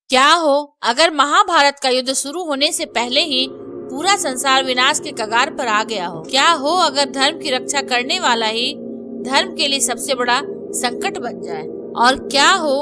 क्या हो अगर महाभारत का युद्ध शुरू होने से पहले ही पूरा संसार विनाश के कगार पर आ गया हो। क्या हो अगर धर्म की रक्षा करने वाला ही धर्म के लिए सबसे बड़ा संकट बन जाए। और क्या हो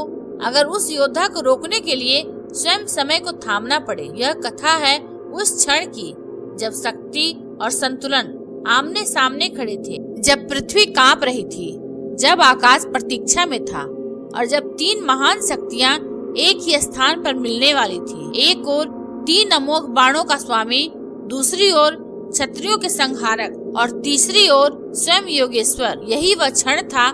अगर उस योद्धा को रोकने के लिए स्वयं समय को थामना पड़े। यह कथा है उस क्षण की जब शक्ति और संतुलन आमने सामने खड़े थे, जब पृथ्वी कांप रही थी, जब आकाश प्रतीक्षा में था और जब तीन महान शक्तियां एक ही स्थान पर मिलने वाली थी। एक ओर तीन अमोघ बाणों का स्वामी, दूसरी ओर क्षत्रियों के संहारक और तीसरी ओर स्वयं योगेश्वर। यही वह क्षण था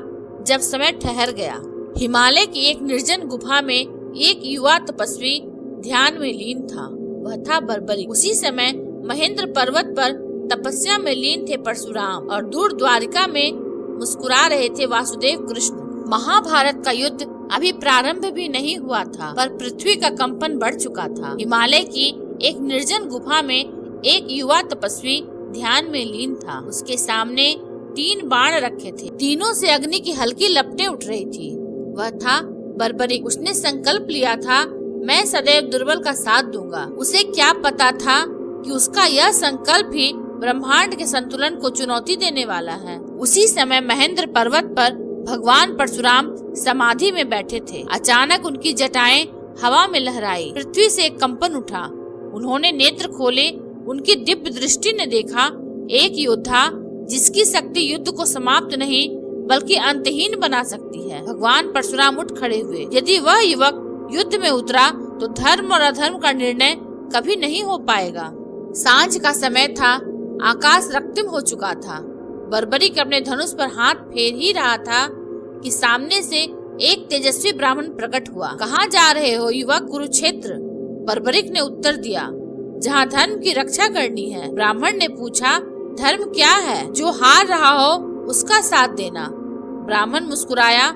जब समय ठहर गया। हिमालय की एक निर्जन गुफा में एक युवा तपस्वी ध्यान में लीन था। वह था बर्बरिक। उसी समय महेंद्र पर्वत पर तपस्या में लीन थे परशुराम और दूर द्वारिका में मुस्कुरा रहे थे वासुदेव कृष्ण। महाभारत का युद्ध अभी प्रारंभ भी नहीं हुआ था, पर पृथ्वी का कंपन बढ़ चुका था। हिमालय की एक निर्जन गुफा में एक युवा तपस्वी ध्यान में लीन था। उसके सामने तीन बाण रखे थे। तीनों से अग्नि की हल्की लपटें उठ रही थी। वह था बर्बरिक। उसने संकल्प लिया था, मैं सदैव दुर्बल का साथ दूंगा। उसे क्या पता था कि उसका यह संकल्प ही ब्रह्मांड के संतुलन को चुनौती देने वाला है। उसी समय महेंद्र पर्वत पर भगवान परशुराम समाधि में बैठे थे। अचानक उनकी जटाएं हवा में लहराई। पृथ्वी से एक कंपन उठा। उन्होंने नेत्र खोले। उनकी दिव्य दृष्टि ने देखा एक योद्धा जिसकी शक्ति युद्ध को समाप्त नहीं बल्कि अंतहीन बना सकती है। भगवान परशुराम उठ खड़े हुए। यदि वह युवक युद्ध में उतरा तो धर्म और अधर्म का निर्णय कभी नहीं हो पाएगा। सांझ का समय था। आकाश रक्तिम हो चुका था। बर्बरिक अपने धनुष पर हाथ फेर ही रहा था कि सामने से एक तेजस्वी ब्राह्मण प्रकट हुआ। कहाँ जा रहे हो युवक? कुरुक्षेत्र। बर्बरिक ने उत्तर दिया, जहाँ धर्म की रक्षा करनी है। ब्राह्मण ने पूछा, धर्म क्या है? जो हार रहा हो उसका साथ देना। ब्राह्मण मुस्कुराया।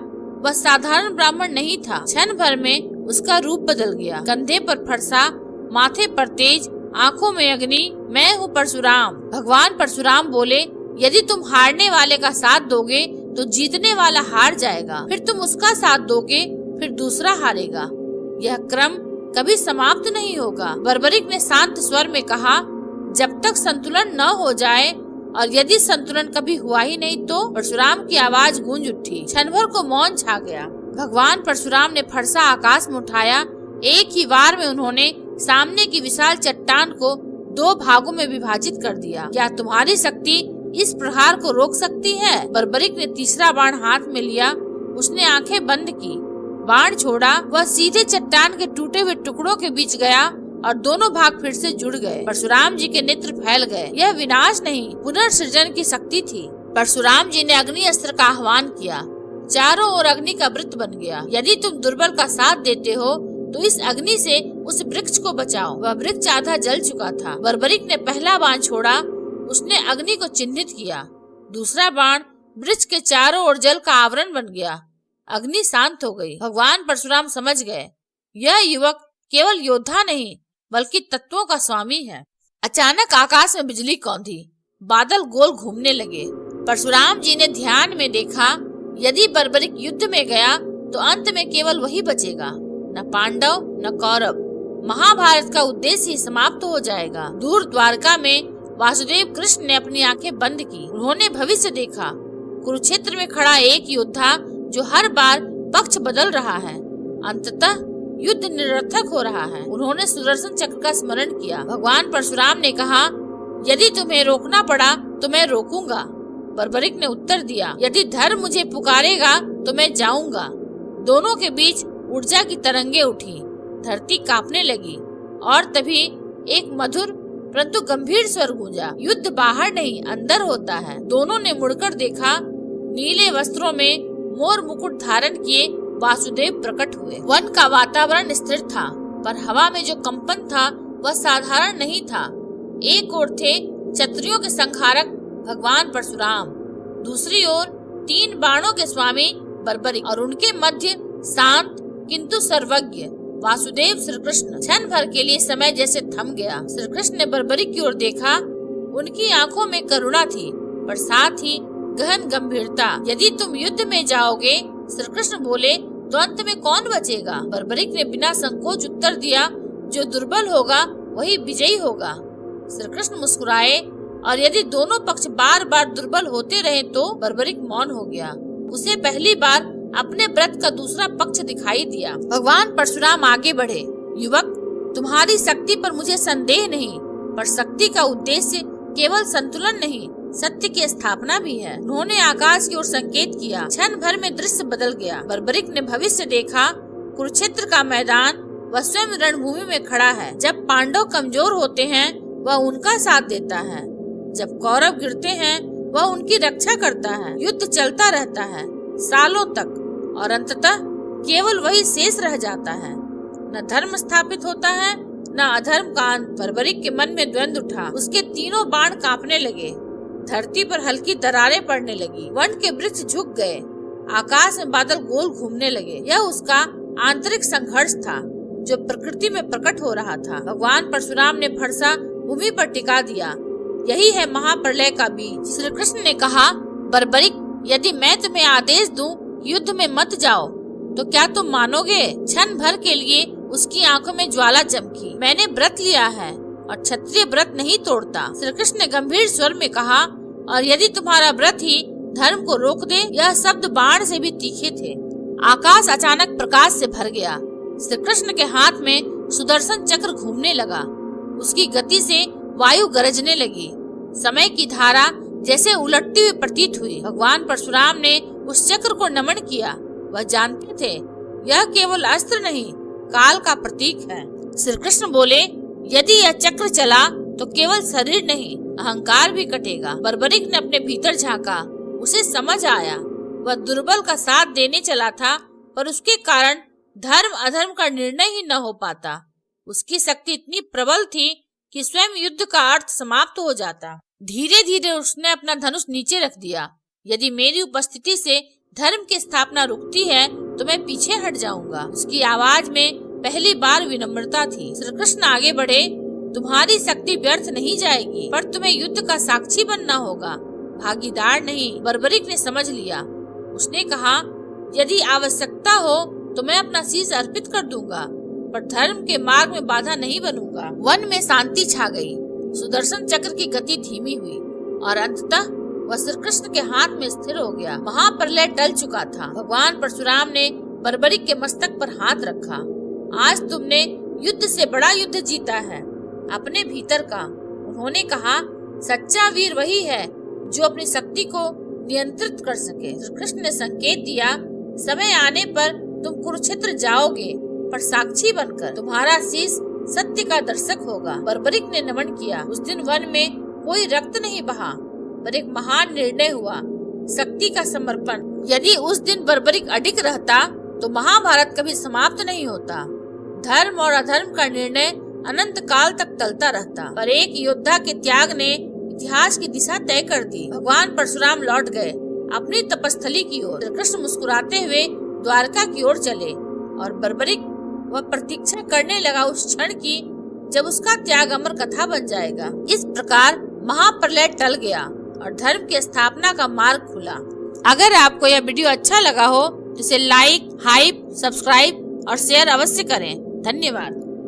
वह साधारण ब्राह्मण नहीं था। क्षण भर में उसका रूप बदल गया। कंधे पर फरसा, माथे पर तेज, आंखों में अग्नि। मैं हूँ परशुराम। भगवान परशुराम बोले, यदि तुम हारने वाले का साथ दोगे तो जीतने वाला हार जाएगा, फिर तुम उसका साथ दोगे, फिर दूसरा हारेगा। यह क्रम कभी समाप्त नहीं होगा। बर्बरिक ने शांत स्वर में कहा, जब तक संतुलन न हो जाए, और यदि संतुलन कभी हुआ ही नहीं तो। परशुराम की आवाज गूंज उठी। क्षण भर को मौन छा गया। भगवान परशुराम ने फरसा आकाश में उठाया। एक ही वार में उन्होंने सामने की विशाल चट्टान को दो भागों में विभाजित कर दिया। क्या तुम्हारी शक्ति इस प्रहार को रोक सकती है? बर्बरिक ने तीसरा बाण हाथ में लिया। उसने आंखें बंद की। बाण छोड़ा। वह सीधे चट्टान के टूटे हुए टुकड़ों के बीच गया और दोनों भाग फिर से जुड़ गए। परशुराम जी के नेत्र फैल गए। यह विनाश नहीं, पुनर्सृजन की शक्ति थी। परशुराम जी ने अग्नि अस्त्र का आह्वान किया। चारों ओर अग्नि का वृत्त बन गया। यदि तुम दुर्बल का साथ देते हो तो इस अग्नि से उस वृक्ष को बचाओ। वह वृक्ष आधा जल चुका था। बर्बरिक ने पहला बाण छोड़ा। उसने अग्नि को चिन्हित किया। दूसरा बाण वृक्ष के चारों ओर जल का आवरण बन गया। अग्नि शांत हो गई। भगवान परशुराम समझ गए, यह युवक केवल योद्धा नहीं बल्कि तत्वों का स्वामी है। अचानक आकाश में बिजली कौंधी। बादल गोल घूमने लगे। परशुराम जी ने ध्यान में देखा, यदि बर्बरिक युद्ध में गया तो अंत में केवल वही बचेगा, न पांडव न कौरव। महाभारत का उद्देश्य ही समाप्त हो जाएगा। दूर द्वारका में वासुदेव कृष्ण ने अपनी आंखें बंद की। उन्होंने भविष्य देखा। कुरुक्षेत्र में खड़ा एक योद्धा जो हर बार पक्ष बदल रहा है। अंततः युद्ध निरर्थक हो रहा है। उन्होंने सुदर्शन चक्र का स्मरण किया। भगवान परशुराम ने कहा, यदि तुम्हें रोकना पड़ा तो मैं रोकूंगा। बर्बरिक ने उत्तर दिया, यदि धर्म मुझे पुकारेगा तो मैं जाऊंगा। दोनों के बीच ऊर्जा की तरंगे उठी। धरती कांपने लगी और तभी एक मधुर परंतु गंभीर स्वर गूंजा, युद्ध बाहर नहीं अंदर होता है। दोनों ने मुड़कर देखा। नीले वस्त्रों में मोर मुकुट धारण किए वासुदेव प्रकट हुए। वन का वातावरण स्थिर था, पर हवा में जो कंपन था वह साधारण नहीं था। एक ओर थे क्षत्रियों के संहारक भगवान परशुराम, दूसरी ओर तीन बाणों के स्वामी बर्बरिक और उनके मध्य शांत किंतु सर्वज्ञ वासुदेव श्री कृष्ण। क्षण भर के लिए समय जैसे थम गया। श्री कृष्ण ने बर्बरिक की ओर देखा। उनकी आंखों में करुणा थी पर साथ ही गहन गंभीरता। यदि तुम युद्ध में जाओगे, श्री कृष्ण बोले, तो अंत में कौन बचेगा? बर्बरिक ने बिना संकोच उत्तर दिया, जो दुर्बल होगा वही विजयी होगा। श्री कृष्ण मुस्कुराए और यदि दोनों पक्ष बार बार दुर्बल होते रहे तो बर्बरिक मौन हो गया। उसे पहली बार अपने व्रत का दूसरा पक्ष दिखाई दिया। भगवान परशुराम आगे बढ़े। युवक, तुम्हारी शक्ति पर मुझे संदेह नहीं, पर शक्ति का उद्देश्य केवल संतुलन नहीं, सत्य की स्थापना भी है। उन्होंने आकाश की ओर संकेत किया। क्षण भर में दृश्य बदल गया। बर्बरिक ने भविष्य देखा। कुरुक्षेत्र का मैदान, वह स्वयं रणभूमि में खड़ा है। जब पांडव कमजोर होते हैं वह उनका साथ देता है, जब कौरव गिरते हैं वह उनकी रक्षा करता है। युद्ध चलता रहता है सालों तक और अंततः केवल वही शेष रह जाता है। न धर्म स्थापित होता है न अधर्म का अंत। बर्बरिक के मन में द्वंद्व उठा। उसके तीनों बाण कांपने लगे। धरती पर हल्की दरारें पड़ने लगी। वन के वृक्ष झुक गए। आकाश में बादल गोल घूमने लगे। यह उसका आंतरिक संघर्ष था जो प्रकृति में प्रकट हो रहा था। भगवान परशुराम ने फरसा भूमि पर टिका दिया। यही है महाप्रलय का बीज। श्री कृष्ण ने कहा, बर्बरिक, यदि मैं तुम्हें आदेश दूं युद्ध में मत जाओ तो क्या तुम मानोगे? क्षण भर के लिए उसकी आंखों में ज्वाला चमकी। मैंने व्रत लिया है और क्षत्रिय व्रत नहीं तोड़ता। श्री कृष्ण ने गंभीर स्वर में कहा, और यदि तुम्हारा व्रत ही धर्म को रोक दे। यह शब्द बाण से भी तीखे थे। आकाश अचानक प्रकाश से भर गया। श्री कृष्ण के हाथ में सुदर्शन चक्र घूमने लगा। उसकी गति से वायु गरजने लगी। समय की धारा जैसे उलटती हुई प्रतीत हुई। भगवान परशुराम ने उस चक्र को नमन किया। वह जानते थे यह केवल अस्त्र नहीं, काल का प्रतीक है। श्री कृष्ण बोले, यदि यह चक्र चला तो केवल शरीर नहीं, अहंकार भी कटेगा। बर्बरिक ने अपने भीतर झांका। उसे समझ आया वह दुर्बल का साथ देने चला था, पर उसके कारण धर्म अधर्म का निर्णय ही न हो पाता। उसकी शक्ति इतनी प्रबल थी कि स्वयं युद्ध का अर्थ समाप्त हो जाता। धीरे धीरे उसने अपना धनुष नीचे रख दिया। यदि मेरी उपस्थिति से धर्म की स्थापना रुकती है तो मैं पीछे हट जाऊंगा। उसकी आवाज में पहली बार विनम्रता थी। श्री कृष्ण आगे बढ़े, तुम्हारी शक्ति व्यर्थ नहीं जाएगी, पर तुम्हें युद्ध का साक्षी बनना होगा, भागीदार नहीं। बर्बरिक ने समझ लिया। उसने कहा, यदि आवश्यकता हो तो मैं अपना शीश अर्पित कर दूंगा, पर धर्म के मार्ग में बाधा नहीं बनूंगा। वन में शांति छा गई। सुदर्शन चक्र की गति धीमी हुई और अंततः वह श्री कृष्ण के हाथ में स्थिर हो गया। महाप्रलय टल चुका था। भगवान परशुराम ने बर्बरिक के मस्तक पर हाथ रखा। आज तुमने युद्ध से बड़ा युद्ध जीता है, अपने भीतर का। उन्होंने कहा, सच्चा वीर वही है जो अपनी शक्ति को नियंत्रित कर सके। श्री कृष्ण ने संकेत दिया, समय आने पर तुम कुरुक्षेत्र जाओगे, पर साक्षी बनकर। तुम्हारा शीश सत्य का दर्शक होगा। बर्बरिक ने नमन किया। उस दिन वन में कोई रक्त नहीं बहा, पर एक महान निर्णय हुआ, शक्ति का समर्पण। यदि उस दिन बर्बरिक अडिग रहता तो महाभारत कभी समाप्त नहीं होता। धर्म और अधर्म का निर्णय अनंत काल तक टलता रहता, पर एक योद्धा के त्याग ने इतिहास की दिशा तय कर दी। भगवान परशुराम लौट गए अपनी तपस्थली की ओर। श्री कृष्ण मुस्कुराते हुए द्वारका की ओर चले और बर्बरिक वह प्रतीक्षा करने लगा उस क्षण की जब उसका त्याग अमर कथा बन जाएगा। इस प्रकार महाप्रलय टल गया और धर्म की स्थापना का मार्ग खुला। अगर आपको यह वीडियो अच्छा लगा हो तो इसे लाइक, हाइप, सब्सक्राइब और शेयर अवश्य करें। धन्यवाद।